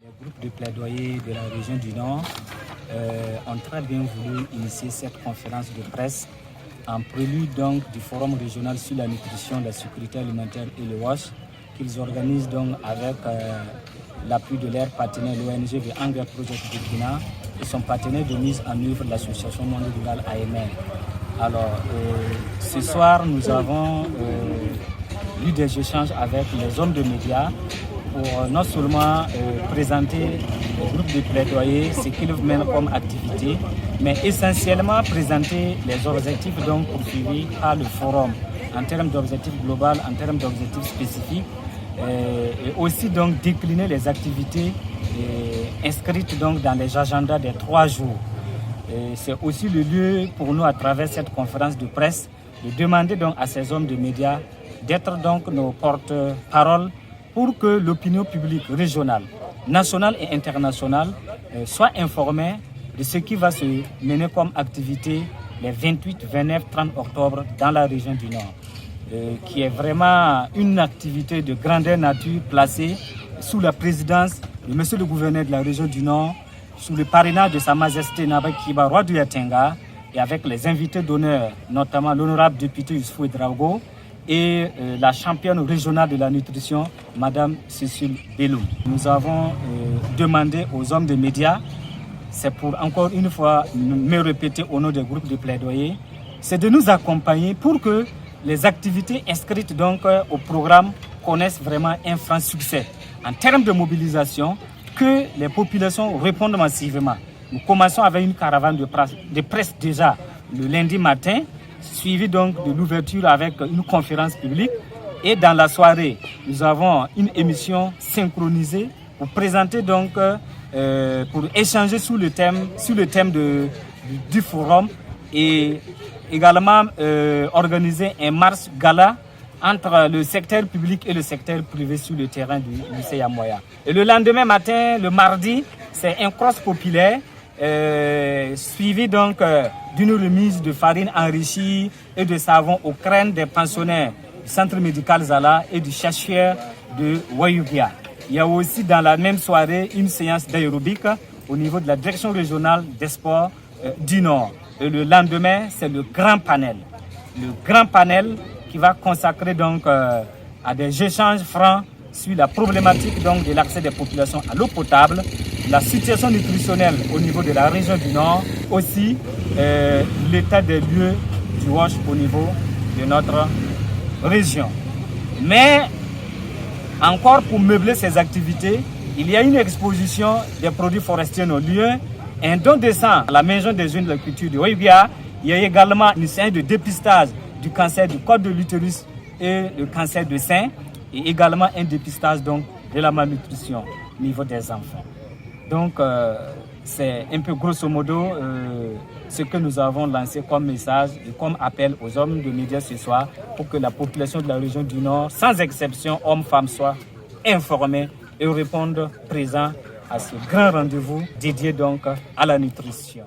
Les groupes de plaidoyer de la région du Nord ont très bien voulu initier cette conférence de presse en prélude donc du Forum régional sur la nutrition, la sécurité alimentaire et le WASH qu'ils organisent donc avec l'appui de leur partenaire l'ONG The Hunger Project Burkina et son partenaire de mise en œuvre de l'association mondiale rurale AMR. Alors ce soir nous avons eu des échanges avec les hommes de médias pour non seulement présenter le groupe de plaidoyer, ce qu'ils mènent comme activité, mais essentiellement présenter les objectifs donc poursuivis par le forum en termes d'objectifs globaux, en termes d'objectifs spécifiques, et aussi donc décliner les activités inscrites donc dans les agendas des 3 jours. C'est aussi le lieu pour nous, à travers cette conférence de presse, de demander donc à ces hommes de médias d'être donc nos porte-parole pour que l'opinion publique régionale, nationale et internationale soit informée de ce qui va se mener comme activité les 28, 29, 30 octobre dans la région du Nord, qui est vraiment une activité de grandeur nature placée sous la présidence de Monsieur le gouverneur de la région du Nord, sous le parrainage de Sa Majesté Nabé Kiba, roi du Yatenga, et avec les invités d'honneur, notamment l'honorable député Youssoufou Drago et la championne régionale de la nutrition, Madame Cécile Belloum. Nous avons demandé aux hommes des médias, c'est pour encore une fois me répéter au nom des groupes de plaidoyer, c'est de nous accompagner pour que les activités inscrites donc au programme connaissent vraiment un franc succès. En termes de mobilisation, que les populations répondent massivement. Nous commençons avec une caravane de presse déjà le lundi matin, suivi donc de l'ouverture avec une conférence publique. Et dans la soirée, nous avons une émission synchronisée pour présenter donc, pour échanger sur le thème du forum et également organiser un marche gala entre le secteur public et le secteur privé sur le terrain du lycée Yamoya. Et le lendemain matin, le mardi, c'est un cross populaire suivi donc d'une remise de farine enrichie et de savon aux crènes des pensionnaires du centre médical Zala et du chercheur de Wayugia. Il y a aussi dans la même soirée une séance d'aérobic au niveau de la direction régionale des sports du Nord. Et le lendemain, c'est le grand panel. Le grand panel qui va consacrer donc à des échanges francs sur la problématique donc de l'accès des populations à l'eau potable, la situation nutritionnelle au niveau de la région du Nord, aussi l'état des lieux du WASH au niveau de notre région. Mais encore pour meubler ces activités, il y a une exposition des produits forestiers non lieux, un don de sang à la maison des jeunes de la culture de Ouibia. Il y a également une séance de dépistage du cancer du col de l'utérus et le cancer de sein, et également un dépistage donc de la malnutrition au niveau des enfants. Donc c'est un peu grosso modo ce que nous avons lancé comme message et comme appel aux hommes de médias ce soir pour que la population de la région du Nord, sans exception, hommes, femmes, soit informée et répondre présent à ce grand rendez-vous dédié donc à la nutrition.